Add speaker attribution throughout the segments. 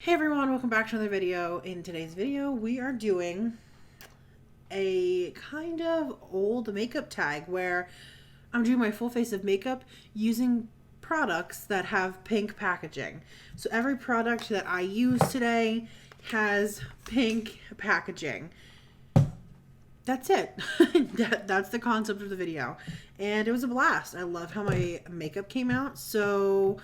Speaker 1: Hey everyone, welcome back to another video. In today's video, we are doing a kind of old makeup tag where I'm doing my full face of makeup using products that have pink packaging. So every product that I use today has pink packaging. That's it. That's the concept of the video. And it was a blast. I love how my makeup came out. So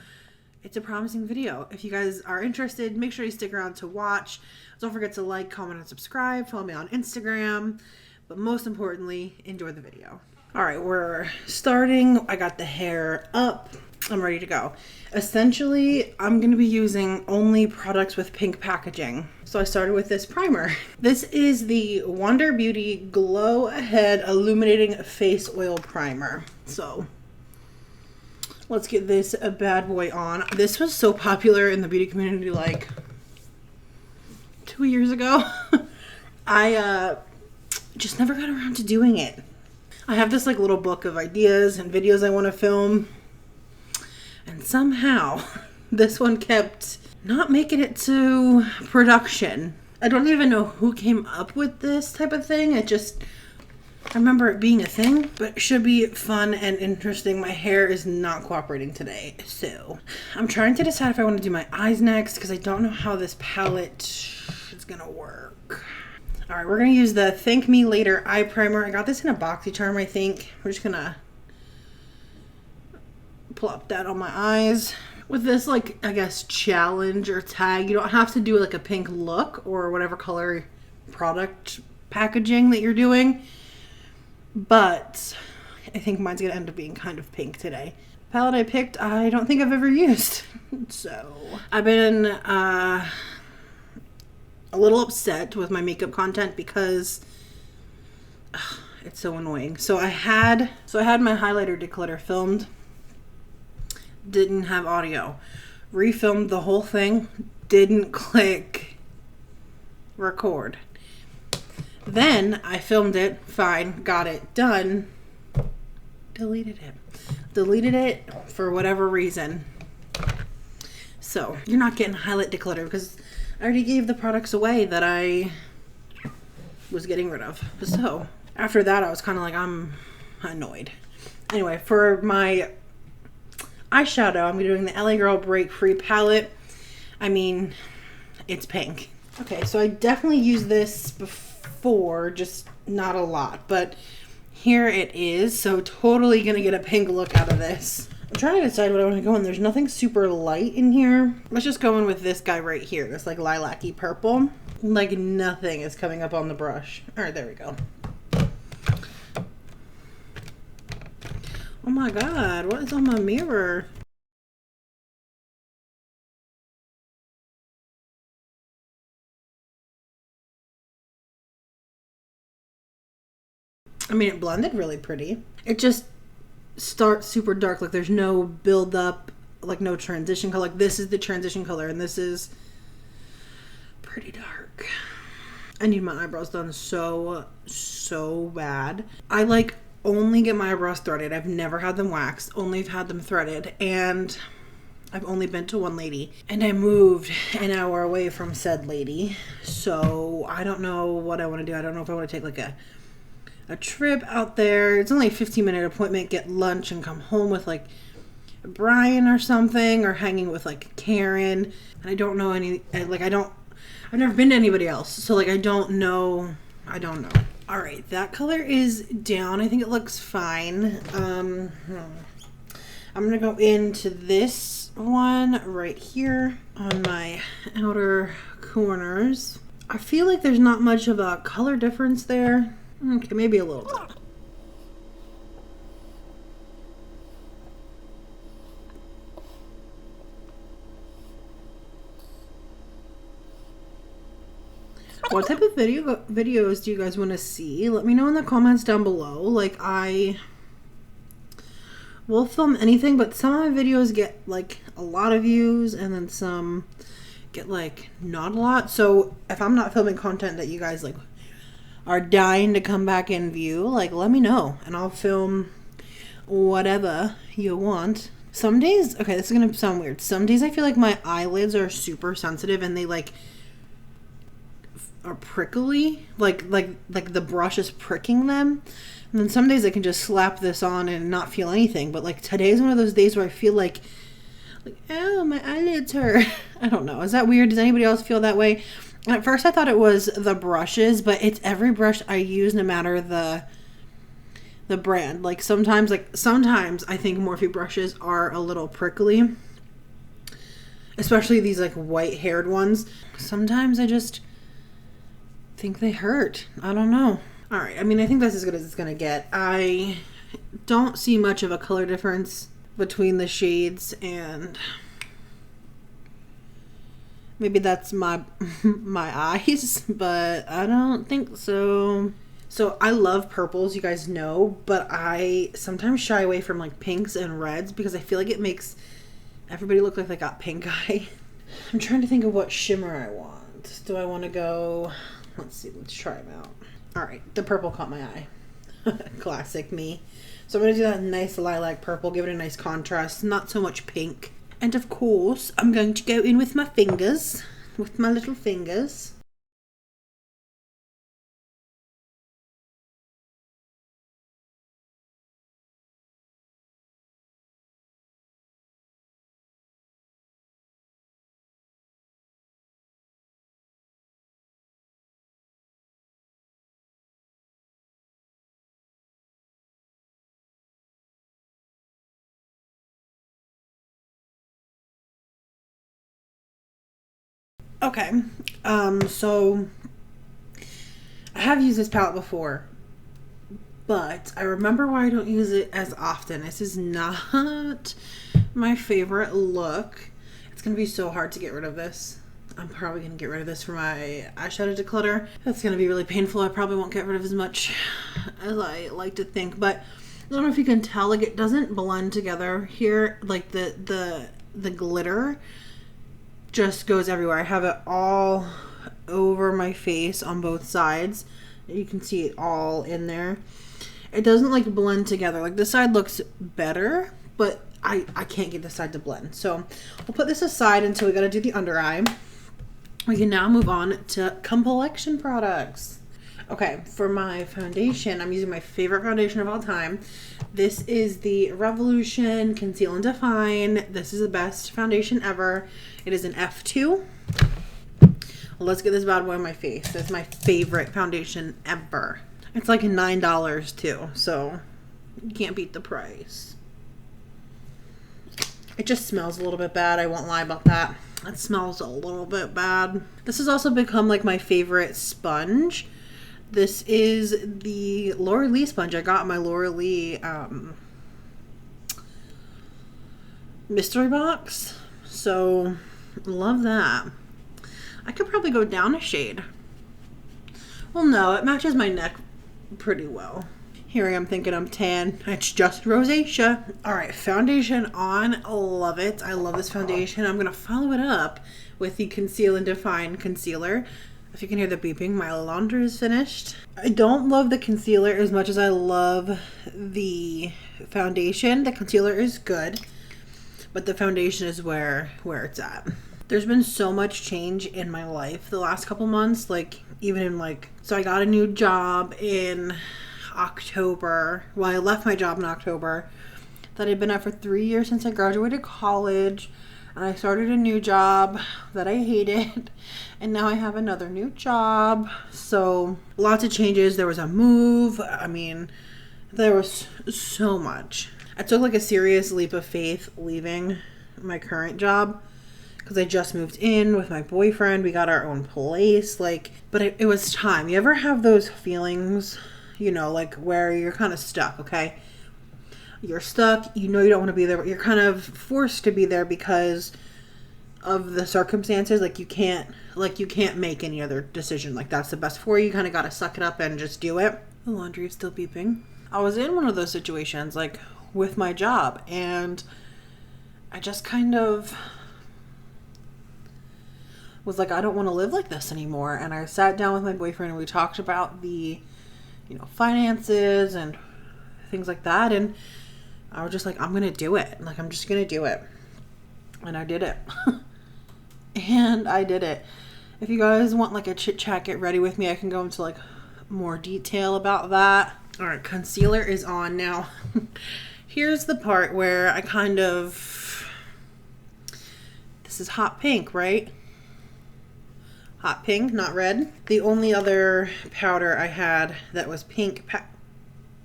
Speaker 1: it's a promising video. If you guys are interested, make sure you stick around to watch. Don't forget to like, comment, and subscribe. Follow me on Instagram. But most importantly, enjoy the video. All right, we're starting. I got the hair up. I'm ready to go. Essentially, I'm going to be using only products with pink packaging. So I started with this primer. This is the Wonder Beauty Glow Ahead Illuminating Face Oil Primer. So let's get this bad boy on. This was so popular in the beauty community like 2 years ago. I just never got around to doing it. I have this like little book of ideas and videos I want to film. And somehow this one kept not making it to production. I don't even know who came up with this type of thing. I remember it being a thing, but it should be fun and interesting. My hair is not cooperating today, so I'm trying to decide if I want to do my eyes next because I don't know how this palette is gonna work. All right, we're gonna use the Thank Me Later eye primer. I got this in a BoxyCharm, I think. We're just gonna plop that on my eyes with this, like, I guess challenge or tag. You don't have to do like a pink look or whatever color product packaging that you're doing. But I think mine's going to end up being kind of pink today. The palette I picked, I don't think I've ever used. So I've been a little upset with my makeup content because it's so annoying. So I had my highlighter declutter filmed. Didn't have audio. Refilmed the whole thing. Didn't click record. Then I filmed it, fine, got it done, deleted it for whatever reason. So you're not getting highlight declutter because I already gave the products away that I was getting rid of. So after that, I was kind of like, I'm annoyed. Anyway, for my eyeshadow, I'm doing the LA Girl Break Free palette. I mean, it's pink. Okay, so I definitely used this before, just not a lot, but here it is. So totally gonna get a pink look out of this. I'm trying to decide what I want to go in. There's nothing super light in here. Let's just go in with this guy right here, this like lilac-y purple. Like nothing is coming up on the brush. All right, there we go. Oh my god, what is on my mirror? I mean, it blended really pretty. It just starts super dark. Like there's no build up, like no transition color. Like this is the transition color and this is pretty dark. I need my eyebrows done so bad. I like only get my eyebrows threaded. I've never had them waxed, only have had them threaded, and I've only been to one lady, and I moved an hour away from said lady, so I don't know what I want to do. I don't know if I want to take like a trip out there. It's only a 15-minute appointment, get lunch and come home with like Brian or something, or hanging with like Karen, and I don't know any, like I've never been to anybody else, so like I don't know. All right, that color is down. I think it looks fine. I'm gonna go into this one right here on my outer corners. I feel like there's not much of a color difference there. Okay, maybe a little bit. What type of videos do you guys want to see? Let me know in the comments down below. Like, I will film anything, but some of my videos get like a lot of views and then some get like not a lot. So if I'm not filming content that you guys like are dying to come back and view, like let me know and I'll film whatever you want. Some days, okay, this is gonna sound weird. Some days I feel like my eyelids are super sensitive and they like are prickly, like the brush is pricking them. And then some days I can just slap this on and not feel anything. But like today's one of those days where I feel like oh, my eyelids hurt. I don't know. Is that weird? Does anybody else feel that way? At first I thought it was the brushes, but it's every brush I use, no matter the brand. Like sometimes I think Morphe brushes are a little prickly, especially these like white haired ones. Sometimes I just think they hurt. I don't know. All right. I mean, I think that's as good as it's gonna get. I don't see much of a color difference between the shades, and maybe that's my eyes, but I don't think so. So I love purples, you guys know, but I sometimes shy away from like pinks and reds because I feel like it makes everybody look like they got pink eye. I'm trying to think of what shimmer I want. Do I want to go, let's see, let's try them out. All right, the purple caught my eye. Classic me. So I'm going to do that nice lilac purple, give it a nice contrast, not so much pink. And of course, I'm going to go in with my fingers, with my little fingers. Okay, so I have used this palette before, but I remember why I don't use it as often. This is not my favorite look. It's going to be so hard to get rid of this. I'm probably going to get rid of this for my eyeshadow declutter. That's going to be really painful. I probably won't get rid of as much as I like to think, but I don't know if you can tell, like it doesn't blend together here. Like the glitter just goes everywhere. I have it all over my face on both sides. You can see it all in there. It doesn't like blend together. Like this side looks better, but I can't get this side to blend. So we'll put this aside until we gotta do the under eye. We can now move on to complexion products. Okay, for my foundation, I'm using my favorite foundation of all time. This is the Revolution Conceal and Define. This is the best foundation ever. It is an F2. Well, let's get this bad boy on my face. That's my favorite foundation ever. It's like $9 too, so you can't beat the price. It just smells a little bit bad. I won't lie about that. It smells a little bit bad. This has also become like my favorite sponge. This is the Laura Lee sponge. I got my Laura Lee mystery box. So, love that. I could probably go down a shade. Well, no, it matches my neck pretty well. Here I am thinking I'm tan. It's just rosacea. All right, foundation on. Love it. I love this foundation. I'm going to follow it up with the Conceal and Define concealer. If you can hear the beeping, my laundry is finished. I don't love the concealer as much as I love the foundation. The concealer is good, but the foundation is where it's at. There's been so much change in my life the last couple months, like even in like, so I got a new job in October. Well, I left my job in October that I'd been at for 3 years since I graduated college. And I started a new job that I hated, and now I have another new job. So lots of changes. There was a move. I mean, there was so much. I took like a serious leap of faith leaving my current job because I just moved in with my boyfriend. We got our own place. Like, but it was time. You ever have those feelings, you know, like where you're kind of stuck, okay? You're stuck, you know you don't want to be there, but you're kind of forced to be there because of the circumstances. Like you can't make any other decision. Like that's the best for you. You kind of got to suck it up and just do it. The laundry is still beeping. I was in one of those situations like with my job, and I just kind of was like, I don't want to live like this anymore. And I sat down with my boyfriend and we talked about the, finances and things like that. And I was just like, I'm gonna do it. Like, I'm just gonna do it. And I did it. And I did it. If you guys want like a chit chat, get ready with me. I can go into like more detail about that. All right, concealer is on now. Here's the part where I kind of, this is hot pink, right? Hot pink, not red. The only other powder I had that was pink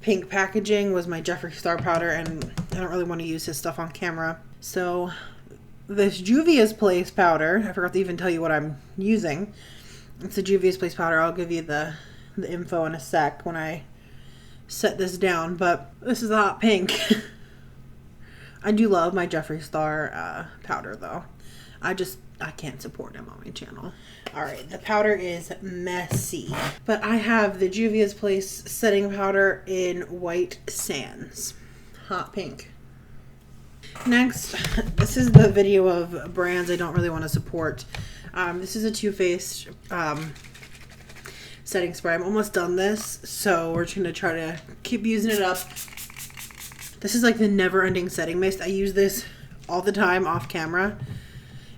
Speaker 1: packaging was my Jeffree Star powder, and I don't really want to use his stuff on camera. So this Juvia's Place powder, I forgot to even tell you what I'm using. It's a Juvia's Place powder. I'll give you the info in a sec when I set this down, but this is hot pink. I do love my Jeffree Star powder though. I can't support him on my channel. All right, the powder is messy, but I have the Juvia's Place setting powder in White Sands, hot pink. Next, this is the video of brands I don't really want to support. This is a Too Faced setting spray. I'm almost done this, so we're just gonna try to keep using it up. This is like the never-ending setting mist. I use this all the time off camera,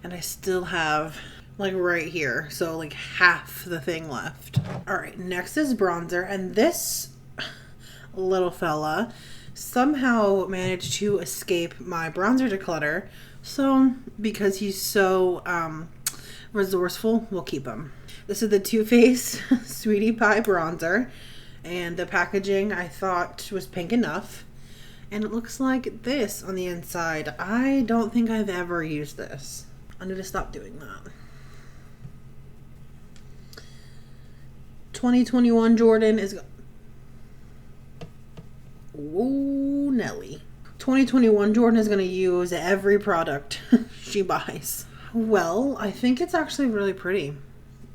Speaker 1: and I still have like right here, so like half the thing left. All right, next is bronzer, and this little fella somehow managed to escape my bronzer declutter. So because he's so resourceful, we'll keep him. This is the Too Faced Sweetie Pie bronzer, and the packaging I thought was pink enough, and it looks like this on the inside. I don't think I've ever used this. I need to stop doing that. 2021 Jordan is... Whoa, Nelly. 2021 Jordan is going to use every product she buys. Well, I think it's actually really pretty,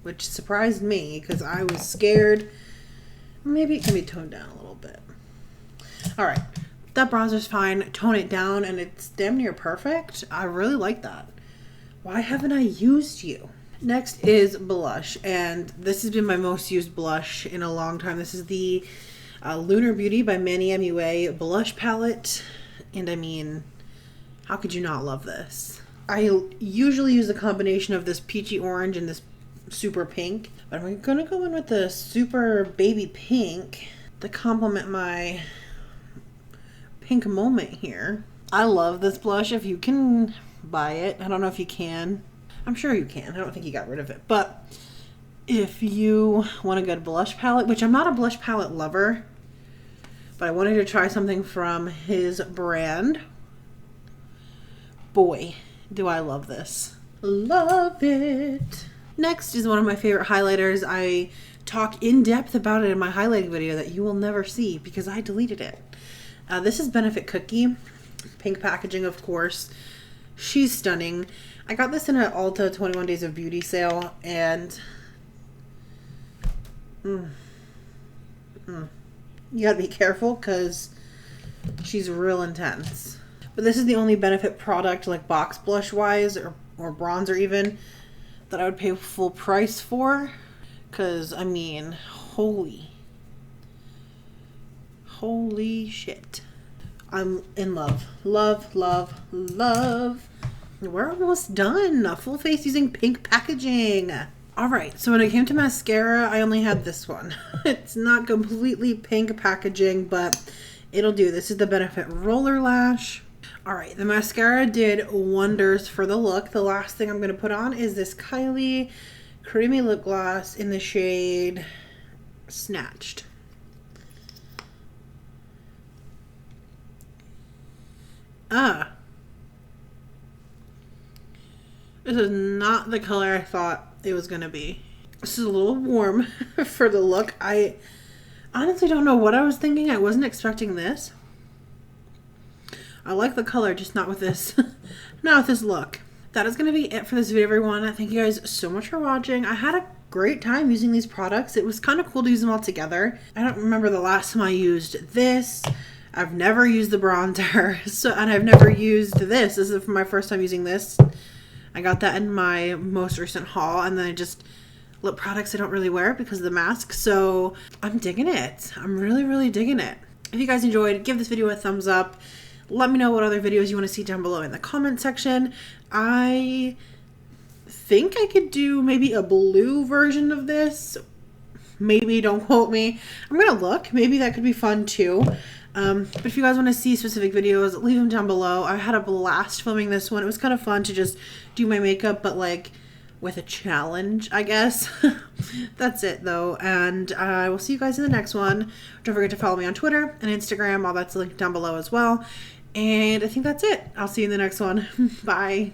Speaker 1: which surprised me because I was scared. Maybe it can be toned down a little bit. All right, that bronzer's fine. Tone it down and it's damn near perfect. I really like that. Why haven't I used you? Next is blush, and this has been my most used blush in a long time. This is the Lunar Beauty by Manny MUA blush palette, and I mean, how could you not love this? I usually use a combination of this peachy orange and this super pink, but I'm gonna go in with the super baby pink to complement my pink moment here. I love this blush. If you can buy it, I don't know if you can. I'm sure you can. I don't think he got rid of it, but if you want a good blush palette, which I'm not a blush palette lover, but I wanted to try something from his brand. Boy, do I love this. Love it. Next is one of my favorite highlighters. I talk in depth about it in my highlighting video that you will never see because I deleted it. This is Benefit Cookie. Pink packaging, of course. She's stunning. I got this in an Ulta 21 Days of Beauty sale, and you gotta be careful because she's real intense. But this is the only Benefit product, like box blush wise or bronzer even, that I would pay full price for, because I mean, holy shit. I'm in love. Love. We're almost done. A full face using pink packaging. Alright, so when it came to mascara, I only had this one. It's not completely pink packaging, but it'll do. This is the Benefit Roller Lash. Alright, the mascara did wonders for the look. The last thing I'm going to put on is this Kylie Creamy Lip Gloss in the shade Snatched. This is not the color I thought it was going to be. This is a little warm for the look. I honestly don't know what I was thinking. I wasn't expecting this. I like the color, just not with this, not with this look. That is going to be it for this video, everyone. Thank you guys so much for watching. I had a great time using these products. It was kind of cool to use them all together. I don't remember the last time I used this. I've never used the bronzer, and I've never used this. This is my first time using this. I got that in my most recent haul, and then I just lip products I don't really wear because of the mask. So I'm digging it. I'm really digging it. If you guys enjoyed, give this video a thumbs up. Let me know what other videos you want to see down below in the comment section. I think I could do maybe a blue version of this. Maybe, don't quote me. I'm gonna look. Maybe that could be fun too. But if you guys want to see specific videos, leave them down below. I had a blast filming this one. It was kind of fun to just do my makeup, but like with a challenge, I guess. That's it though, and I will see you guys in the next one. Don't forget to follow me on Twitter and Instagram. All that's linked down below as well. And I think that's it. I'll see you in the next one. Bye.